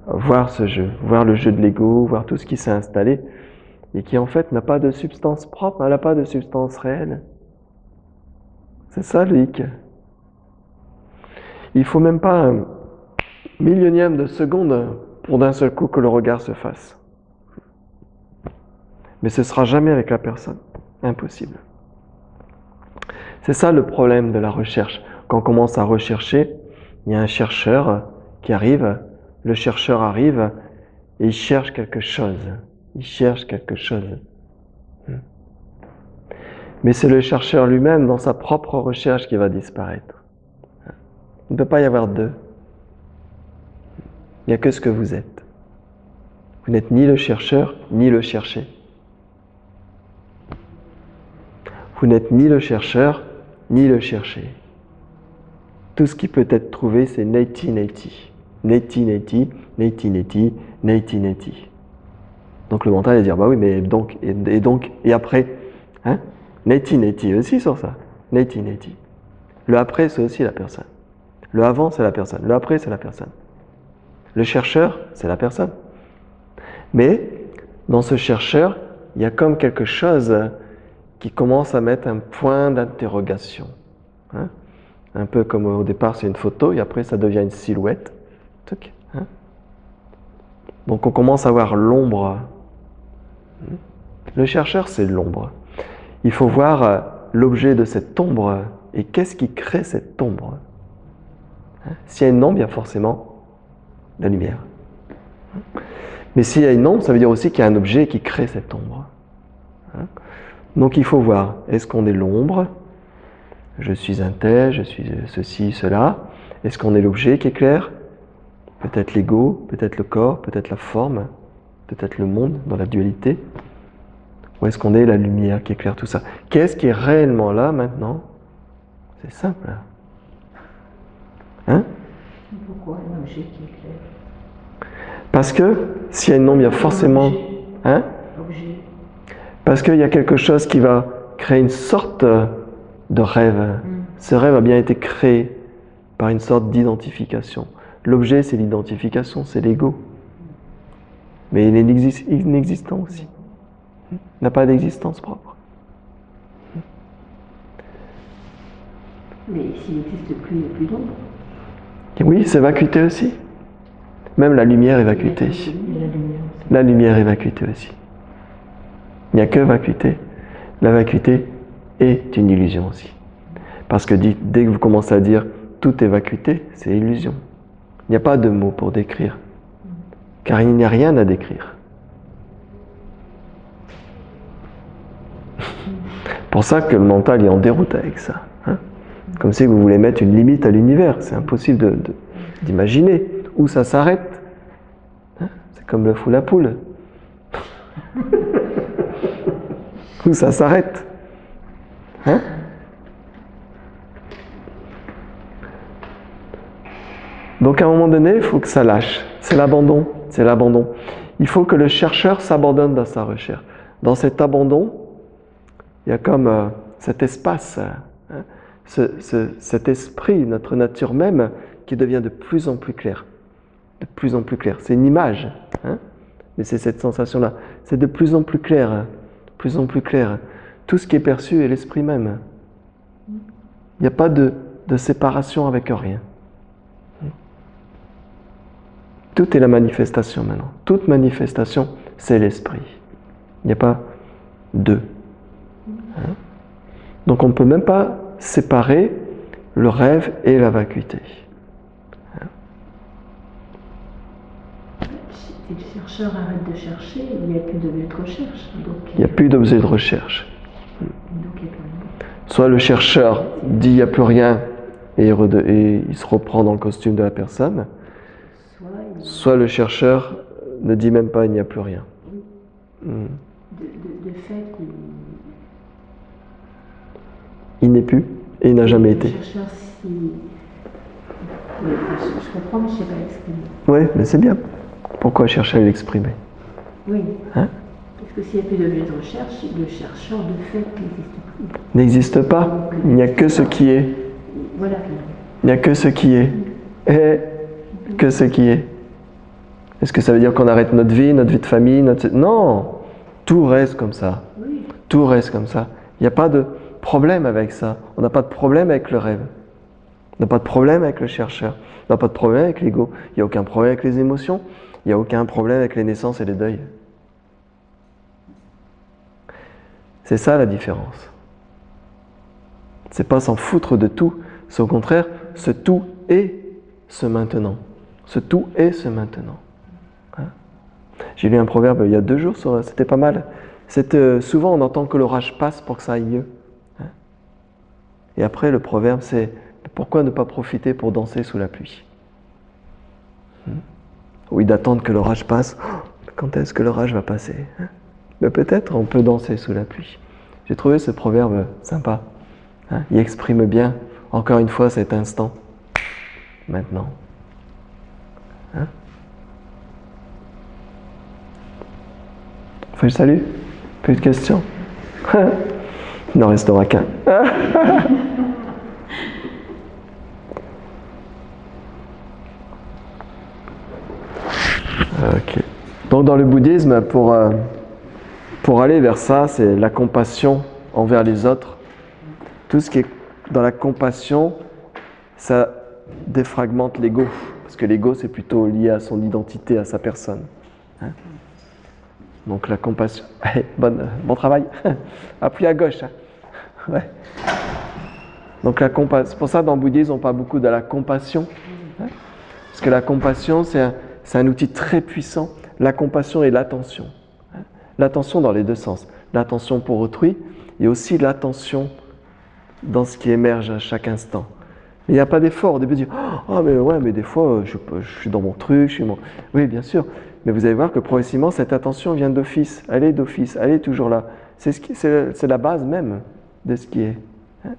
voir ce jeu, voir le jeu de l'ego, voir tout ce qui s'est installé et qui en fait n'a pas de substance propre, elle n'a pas de substance réelle. C'est ça le hic. Il faut même pas un millionième de seconde pour d'un seul coup que le regard se fasse. Mais ce sera jamais avec la personne. Impossible. C'est ça le problème de la recherche. Quand on commence à rechercher, il y a un chercheur qui arrive, le chercheur arrive et il cherche quelque chose. Il cherche quelque chose. Mais c'est le chercheur lui-même, dans sa propre recherche, qui va disparaître. Il ne peut pas y avoir deux. Il n'y a que ce que vous êtes. Vous n'êtes ni le chercheur, ni le cherché. Vous n'êtes ni le chercheur, ni le cherché. Tout ce qui peut être trouvé, c'est neti-neti. Neti-neti, neti-neti, neti-neti. Donc le mental va dire, bah oui, mais donc, et après, hein? Neti-neti aussi sur ça. Neti-neti. Le après, c'est aussi la personne. Le avant, c'est la personne. Le après, c'est la personne. Le chercheur, c'est la personne. Mais dans ce chercheur, il y a comme quelque chose qui commence à mettre un point d'interrogation. Hein? Un peu comme au départ, c'est une photo, et après, ça devient une silhouette. Hein? Donc on commence à voir l'ombre. Le chercheur, c'est l'ombre. Il faut voir l'objet de cette ombre et qu'est-ce qui crée cette ombre. S'il y a une ombre, il y a forcément la lumière. Mais s'il y a une ombre, ça veut dire aussi qu'il y a un objet qui crée cette ombre. Donc il faut voir, est-ce qu'on est l'ombre? Je suis un tel, je suis ceci, cela. Est-ce qu'on est l'objet qui est clair? Peut-être l'ego, peut-être le corps, peut-être la forme, peut-être le monde dans la dualité. Ou est-ce qu'on est la lumière qui éclaire tout ça? Qu'est-ce qui est réellement là maintenant? C'est simple. Hein? Pourquoi un objet qui éclaire? Parce que s'il y a une ombre, il y a forcément... Hein? Objet. Parce qu'il y a quelque chose qui va créer une sorte de rêve. Ce rêve a bien été créé par une sorte d'identification. L'objet, c'est l'identification, c'est l'ego. Mais il est inexistant aussi. Il n'a pas d'existence propre. Mais s'il n'existe plus, il n'y a plus d'ombre. Oui, c'est vacuité aussi. Même la lumière est vacuité. La lumière est vacuité aussi. Il n'y a que vacuité. La vacuité est une illusion aussi. Parce que dès que vous commencez à dire tout est vacuité, c'est illusion. Il n'y a pas de mots pour décrire. Car il n'y a rien à décrire. Pour ça que le mental est en déroute avec ça. Hein? Comme si vous voulez mettre une limite à l'univers. C'est impossible d'imaginer où ça s'arrête. Hein? C'est comme le fou la poule. Où ça s'arrête. Hein? Donc à un moment donné, il faut que ça lâche. C'est l'abandon. C'est l'abandon. Il faut que le chercheur s'abandonne dans sa recherche. Dans cet abandon, il y a comme cet espace, hein, cet esprit, notre nature même, qui devient de plus en plus clair. De plus en plus clair. C'est une image, hein, mais c'est cette sensation-là. C'est de plus en plus clair, hein, de plus en plus clair. Tout ce qui est perçu est l'esprit même. Il n'y a pas de séparation avec rien. Tout est la manifestation maintenant. Toute manifestation, c'est l'esprit. Il n'y a pas deux. Hein? Donc on ne peut même pas séparer le rêve et la vacuité. Hein? Si le chercheur arrête de chercher, il n'y a plus d'objet de recherche. Donc, il n'y a plus d'objet de recherche. Donc, il n'y a plus rien. Soit le chercheur dit il n'y a plus rien et il se reprend dans le costume de la personne, soit le chercheur ne dit même pas il n'y a plus rien. De fait, il n'est plus et il n'a jamais été. Le chercheur, je comprends, mais je ne sais pas l'exprimer. Oui, mais c'est bien. Pourquoi chercher à l'exprimer? Oui. Hein? Parce que s'il n'y a plus d'objet de recherche, le chercheur, de fait, n'existe plus. N'existe pas. Il n'y a que ce qui est. Voilà. Il n'y a que ce qui est. Et que ce qui est. Est-ce que ça veut dire qu'on arrête notre vie de famille, Non, tout reste comme ça. Oui. Tout reste comme ça. Il n'y a pas de problème avec ça. On n'a pas de problème avec le rêve. On n'a pas de problème avec le chercheur. On n'a pas de problème avec l'ego. Il n'y a aucun problème avec les émotions. Il n'y a aucun problème avec les naissances et les deuils. C'est ça la différence. C'est pas s'en foutre de tout. C'est au contraire, ce tout est ce maintenant. Ce tout est ce maintenant. Hein? J'ai lu un proverbe il y a 2 jours, c'était pas mal. Souvent on entend que l'orage passe pour que ça aille mieux. Hein? Et après le proverbe c'est pourquoi ne pas profiter pour danser sous la pluie? Oui, d'attendre que l'orage passe. Quand est-ce que l'orage va passer? Hein? Mais peut-être on peut danser sous la pluie. J'ai trouvé ce proverbe sympa. Hein? Il exprime bien, encore une fois, cet instant. Maintenant. Hein? Faut que je salue? Plus de questions? Il n'en restera qu'un. Ok. Donc dans le bouddhisme, pour aller vers ça, c'est la compassion envers les autres. Tout ce qui est dans la compassion, ça défragmente l'ego. Parce que l'ego, c'est plutôt lié à son identité, à sa personne. Hein? Donc la compassion... bon travail. Appuie à gauche. Hein? Ouais. Donc la compassion... C'est pour ça, dans le bouddhisme, on parle beaucoup de la compassion. Hein? Parce que la compassion, c'est un outil très puissant. La compassion et l'attention. Hein? L'attention dans les 2 sens. L'attention pour autrui et aussi l'attention dans ce qui émerge à chaque instant. Il n'y a pas d'effort. Au début, dire oh, mais ouais, mais des fois, je suis dans mon truc, Oui, bien sûr. Mais vous allez voir que progressivement, cette attention vient d'office. Elle est toujours là. C'est la base même de ce qui est. Hein?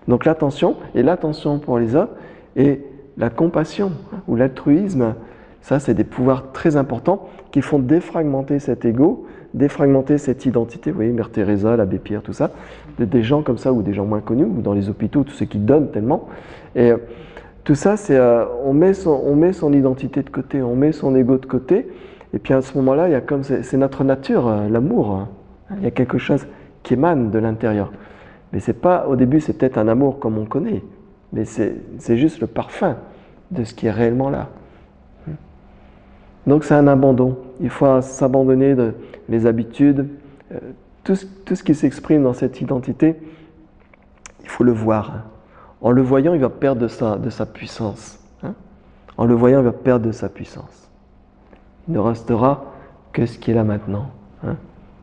Donc l'attention, et l'attention pour les autres, et la compassion, ou l'altruisme, ça, c'est des pouvoirs très importants qui font défragmenter cet ego, défragmenter cette identité. Vous voyez, Mère Teresa, l'abbé Pierre, tout ça. Des gens comme ça, ou des gens moins connus, ou dans les hôpitaux, tous ceux qui donnent tellement. Et tout ça, c'est on met son identité de côté, on met son ego de côté. Et puis à ce moment-là, il y a comme c'est notre nature, l'amour. Il y a quelque chose qui émane de l'intérieur. Mais c'est pas, au début, c'est peut-être un amour comme on connaît. Mais c'est juste le parfum de ce qui est réellement là. Donc c'est un abandon. Il faut s'abandonner des habitudes. Tout ce qui s'exprime dans cette identité, il faut le voir. En le voyant, il va perdre de sa puissance. Hein? En le voyant, il va perdre de sa puissance. Il ne restera que ce qui est là maintenant. Hein?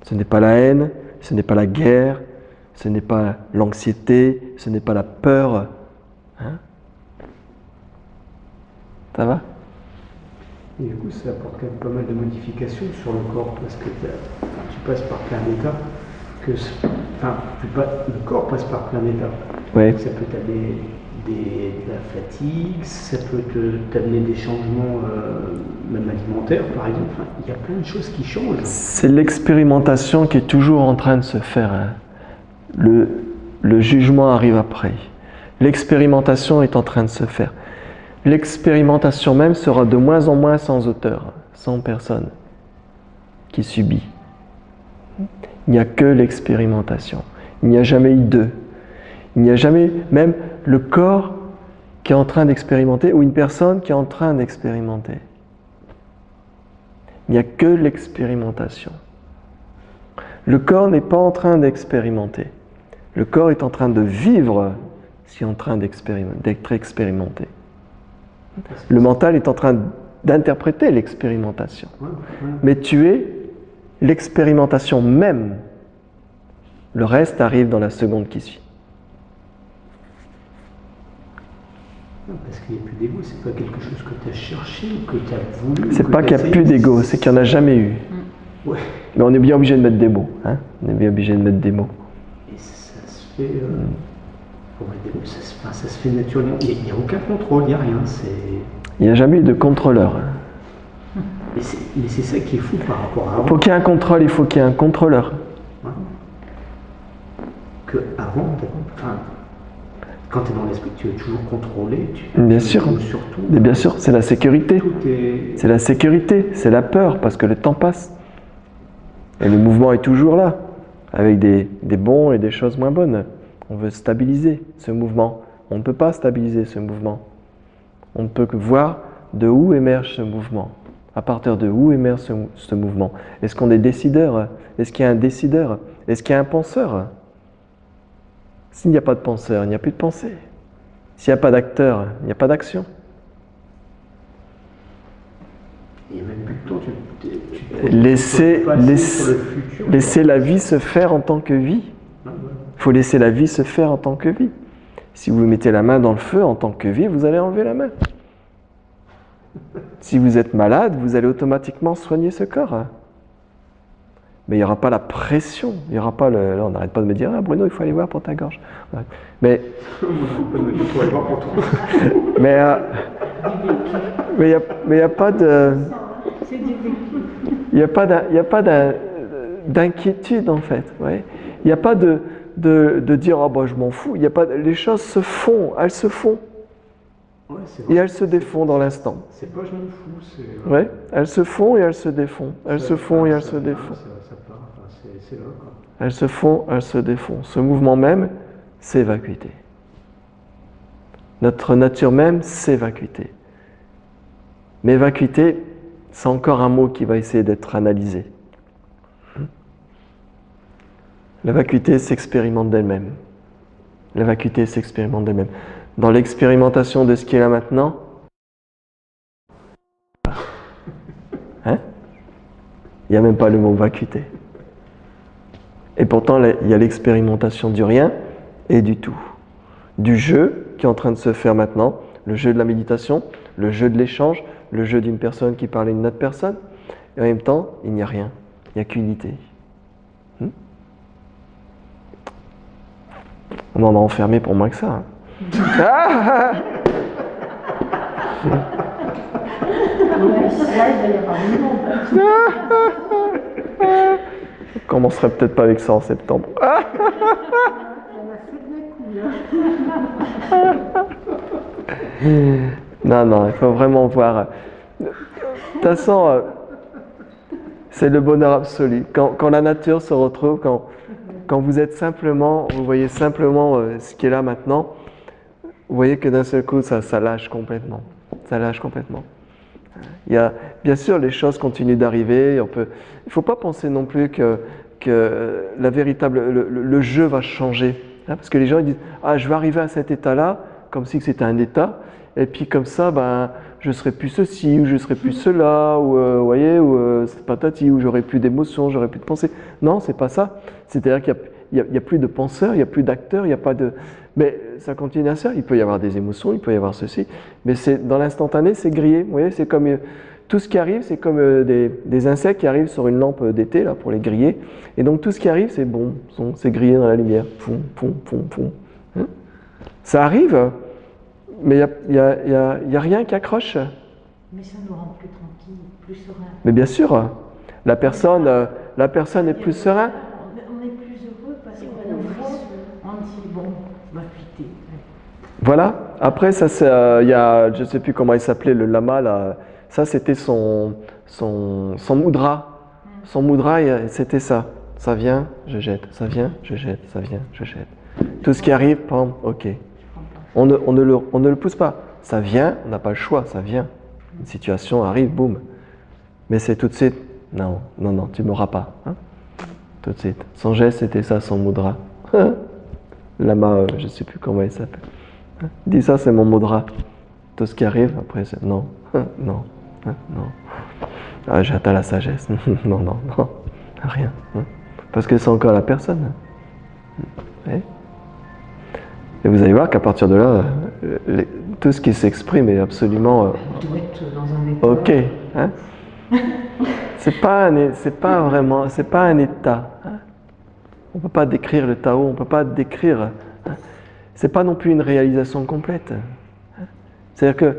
Ce n'est pas la haine, ce n'est pas la guerre, ce n'est pas l'anxiété, ce n'est pas la peur. Hein? Ça va? Et du coup, ça apporte quand même pas mal de modifications sur le corps, parce que tu passes par plein d'états. Le corps passe par plein d'états. Oui. Ça peut t'amener de la fatigue, ça peut t'amener des changements, même alimentaires, par exemple. Enfin, il y a plein de choses qui changent. C'est l'expérimentation qui est toujours en train de se faire. Hein. Le jugement arrive après. L'expérimentation est en train de se faire. L'expérimentation même sera de moins en moins sans auteur, sans personne qui subit. Il n'y a que l'expérimentation. Il n'y a jamais eu deux. Il n'y a jamais même le corps qui est en train d'expérimenter ou une personne qui est en train d'expérimenter. Il n'y a que l'expérimentation. Le corps n'est pas en train d'expérimenter. Le corps est en train de vivre ce qui est en train d'être expérimenté. Le mental est en train d'interpréter l'expérimentation. Mais tu es l'expérimentation même. Le reste arrive dans la seconde qui suit. Parce qu'il n'y a plus d'ego, c'est pas quelque chose que tu as cherché ou que tu as voulu. C'est pas qu'il n'y a plus d'ego, c'est qu'il n'y en a jamais eu. Ouais. Mais on est bien obligé de mettre des mots. Hein, on est bien obligé de mettre des mots. Et ça se fait. Ça se fait naturellement. Il n'y a aucun contrôle, il n'y a rien. Il n'y a jamais eu de contrôleur. Mais c'est ça qui est fou par rapport à avant. Pour qu'il y ait un contrôle, il faut qu'il y ait un contrôleur. Ouais. Que avant, enfin, Quand tu es dans l'esprit, tu es toujours contrôlé. Bien sûr. Surtout, Mais bien sûr, c'est la sécurité. est... C'est la sécurité, c'est la peur, parce que le temps passe. Et le mouvement est toujours là, avec des bons et des choses moins bonnes. On veut stabiliser ce mouvement. On ne peut pas stabiliser ce mouvement. On ne peut que voir de où émerge ce mouvement. À partir de où émerge ce mouvement. Est-ce qu'on est décideur? Est-ce qu'il y a un décideur? Est-ce qu'il y a un penseur? S'il n'y a pas de penseur, il n'y a plus de pensée. S'il n'y a pas d'acteur, il n'y a pas d'action. Il n'y a même plus de temps. Laisser la vie se faire en tant que vie. Il faut laisser la vie se faire en tant que vie. Si vous mettez la main dans le feu en tant que vie, vous allez enlever la main. Si vous êtes malade, vous allez automatiquement soigner ce corps. Mais il n'y aura pas la pression, il n'y aura pas le... Là, on n'arrête pas de me dire « Ah Bruno, il faut aller voir pour ta gorge. » Mais... mais il n'y a pas de... Il n'y a pas d'inquiétude en fait. Ouais. Il n'y a pas de dire « Ah bah je m'en fous ». Il y a pas, les choses se font, elles se font. Ouais, et elles se défont dans l'instant. C'est pas je m'en fous, c'est... Ouais, elles se font et elles se défont. Elles se font et elles se défont. C'est là, quoi. Elles se font, elles se défont. Ce mouvement même, c'est vacuité. Notre nature même, c'est vacuité. Mais vacuité, c'est encore un mot qui va essayer d'être analysé. La vacuité s'expérimente d'elle-même. La vacuité s'expérimente d'elle-même. Dans l'expérimentation de ce qui est là maintenant, hein? Il n'y a même pas le mot vacuité. Et pourtant, il y a l'expérimentation du rien et du tout. Du jeu qui est en train de se faire maintenant, le jeu de la méditation, le jeu de l'échange, le jeu d'une personne qui parle à une autre personne. Et en même temps, il n'y a rien. Il n'y a qu'unité. On en a enfermé pour moins que ça. Hein. Ah on commencerait peut-être pas avec ça en septembre. Non, il faut vraiment voir. De toute façon, c'est le bonheur absolu. Quand la nature se retrouve, quand vous êtes simplement, vous voyez simplement ce qui est là maintenant, vous voyez que d'un seul coup, ça lâche complètement. Ça lâche complètement. Il y a, bien sûr, les choses continuent d'arriver. Il ne faut pas penser non plus que la véritable, le jeu va changer. Hein, parce que les gens ils disent « Ah, je vais arriver à cet état-là », comme si c'était un état. Et puis comme ça, je ne serai plus ceci, ou je ne serai plus cela, ou vous voyez, ou c'est patati, ou j'aurai plus d'émotions, j'aurai plus de pensées. Non, c'est pas ça. C'est-à-dire qu'il n'y a plus de penseurs, il n'y a plus d'acteurs, il n'y a pas de... Mais ça continue à se faire. Il peut y avoir des émotions, il peut y avoir ceci. Mais dans l'instantané, c'est grillé. Vous voyez, c'est comme... tout ce qui arrive, c'est comme des insectes qui arrivent sur une lampe d'été là, pour les griller. Et donc tout ce qui arrive, c'est bon, c'est grillé dans la lumière. Poum, poum, poum, poum. Hein? Ça arrive, mais il n'y a rien qui accroche. Mais ça nous rend plus tranquilles, plus sereins. Mais bien sûr, la personne est plus sereine. On est plus heureux parce qu'on dit bon, vacuité. Voilà. Après, ça, il y a, je ne sais plus comment il s'appelait, le lama là. Ça, c'était son mudra. Son mudra, c'était ça. Ça vient, je jette. Ça vient, je jette. Ça vient, je jette. Tout ce qui arrive, pam, ok. On ne le pousse pas. Ça vient, on n'a pas le choix, ça vient. Une situation arrive, boum. Mais c'est tout de suite, non, tu ne m'auras pas. Hein? Tout de suite. Son geste, c'était ça, son mudra. Lama, je ne sais plus comment il s'appelle. Dis ça, c'est mon mudra. Tout ce qui arrive, après, c'est non, non. Non. Ah, j'attends la sagesse. Non. Rien. Parce que c'est encore la personne. Et vous allez voir qu'à partir de là, tout ce qui s'exprime est absolument... Il doit être dans un état. Ok. Hein? C'est pas un état. Hein? On ne peut pas décrire le Tao, on ne peut pas décrire... Hein? C'est pas non plus une réalisation complète. Hein? C'est-à-dire que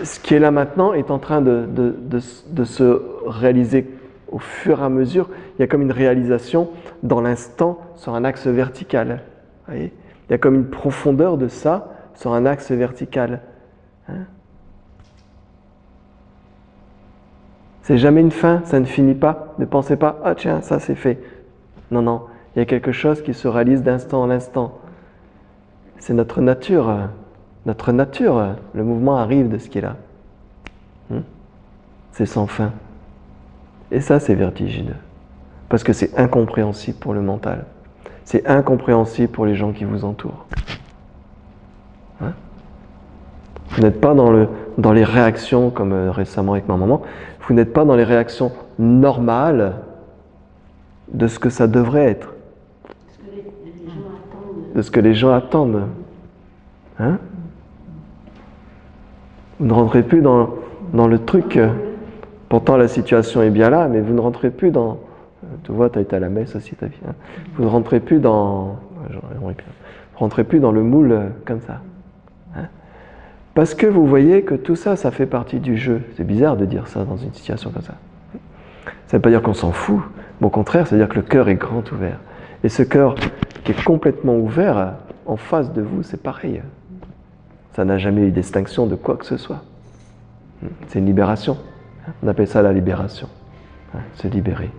ce qui est là maintenant est en train de se réaliser au fur et à mesure. Il y a comme une réalisation dans l'instant sur un axe vertical. Vous voyez ? Il y a comme une profondeur de ça sur un axe vertical. Hein? C'est jamais une fin, ça ne finit pas. Ne pensez pas, ah tiens, ça c'est fait. Non, non, il y a quelque chose qui se réalise d'instant en instant. C'est notre nature. Notre nature, le mouvement arrive de ce qui est là. C'est sans fin. Et ça, c'est vertigineux. Parce que c'est incompréhensible pour le mental. C'est incompréhensible pour les gens qui vous entourent. Hein? Vous n'êtes pas dans les réactions, comme récemment avec ma maman, vous n'êtes pas dans les réactions normales de ce que ça devrait être. De ce que les gens attendent. Hein? Vous ne rentrez plus dans le truc. Pourtant, la situation est bien là, mais vous ne rentrez plus dans... Tu vois, tu as été à la messe aussi, ta vie. Hein? Vous ne rentrez plus dans... Vous rentrez plus dans le moule comme ça. Hein? Parce que vous voyez que tout ça, ça fait partie du jeu. C'est bizarre de dire ça dans une situation comme ça. Ça ne veut pas dire qu'on s'en fout, mais au contraire, ça veut dire que le cœur est grand ouvert. Et ce cœur qui est complètement ouvert, en face de vous, c'est pareil. Ça n'a jamais eu distinction de quoi que ce soit. C'est une libération. On appelle ça la libération. Se libérer.